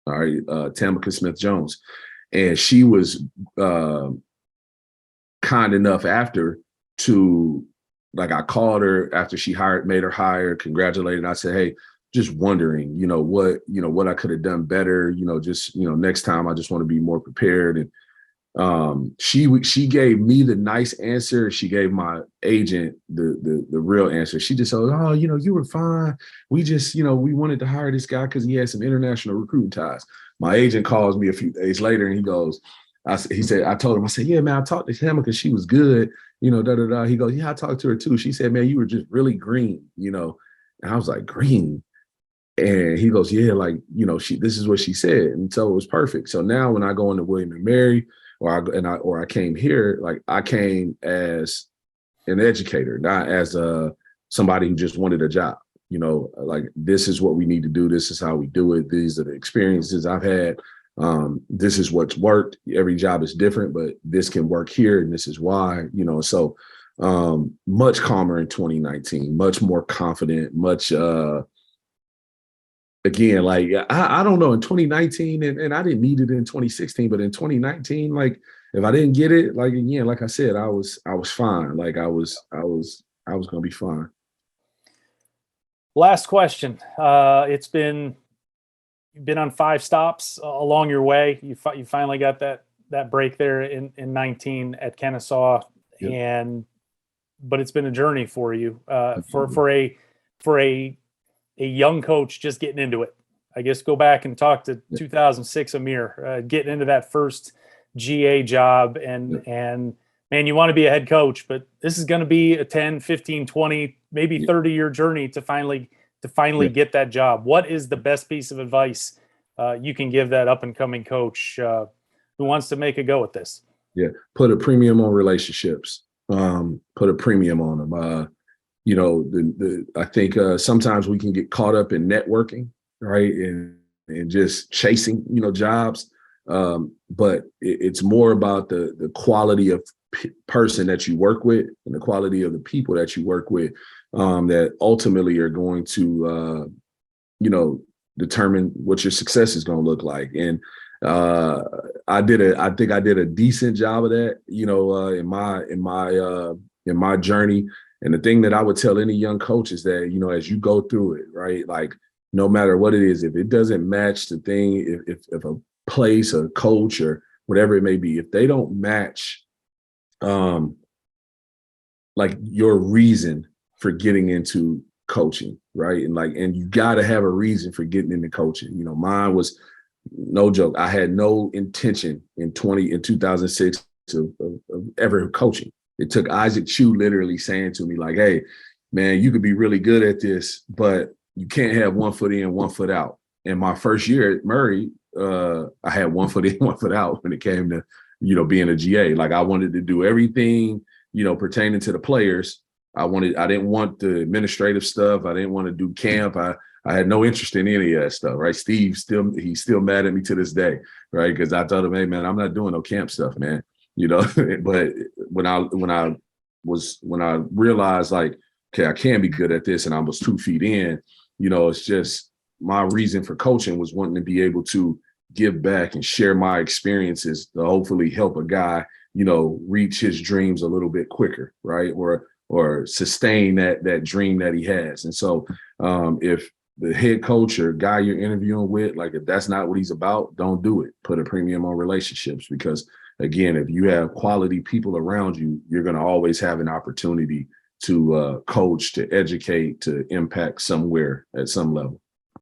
B: All right, Tamika Smith-Jones, and she was kind enough after to, I called her after she made her hire, congratulated. I said, hey, just wondering, what I could have done better, next time I just want to be more prepared. And she gave me the nice answer. She gave my agent the real answer. She just said, oh, you were fine. We just, we wanted to hire this guy because he had some international recruiting ties. My agent calls me a few days later and he goes, I told him, I said, yeah, man, I talked to him because she was good, He goes, yeah, I talked to her too. She said, man, you were just really green, And I was like, green? And he goes, yeah, this is what she said. And so it was perfect. So now when I go into William and Mary, or I came here, I came as an educator, not as somebody who just wanted a job. This is what we need to do. This is how we do it. These are the experiences I've had. This is what's worked. Every job is different, but this can work here, and this is why. So much calmer in 2019, much more confident, much. Again, I don't know, in 2019, and I didn't need it in 2016, but in 2019, if I didn't get it, again, like I said, I was fine. I was gonna be fine.
C: Last question. You've been on 5 stops along your way. You finally got that break there in 19 at Kennesaw, but it's been a journey for you. For a young coach just getting into it. I guess go back and talk to 2006 Amir, getting into that first GA job, and man, you want to be a head coach, but this is going to be a 10, 15, 20, maybe 30-year journey to finally get that job. What is the best piece of advice you can give that up and coming coach who wants to make a go at this?
B: Yeah, put a premium on relationships. Put a premium on them. I think sometimes we can get caught up in networking, right, and just chasing, jobs. But it's more about the quality of person that you work with and the quality of the people that you work with that ultimately are going to, determine what your success is going to look like. And I think I did a decent job of that, in my journey. And the thing that I would tell any young coach is that, as you go through it, right, no matter what it is, if it doesn't match the thing, if a place, a coach, or whatever it may be, if they don't match like your reason for getting into coaching, right? And you got to have a reason for getting into coaching. You know, mine was no joke. I had no intention in 2006 of ever coaching. It took Isaac Chu literally saying to me like, "Hey, man, you could be really good at this, but you can't have 1 foot in, 1 foot out." And my first year at Murray, I had 1 foot in, 1 foot out when it came to, you know, being a GA. Like I wanted to do everything, you know, pertaining to the players. I didn't want the administrative stuff. I didn't want to do camp. I had no interest in any of that stuff, right? He's still mad at me to this day, right? Because I told him, "Hey, man, I'm not doing no camp stuff, man." You know, but when I realized like, okay, I can be good at this, and I was 2 feet in, you know, it's just my reason for coaching was wanting to be able to give back and share my experiences to hopefully help a guy, you know, reach his dreams a little bit quicker, right? Or sustain that dream that he has. And so if the head coach or guy you're interviewing with, like if that's not what he's about, don't do it. Put a premium on relationships, because again, if you have quality people around you, you're going to always have an opportunity to coach, to educate, to impact somewhere at some level.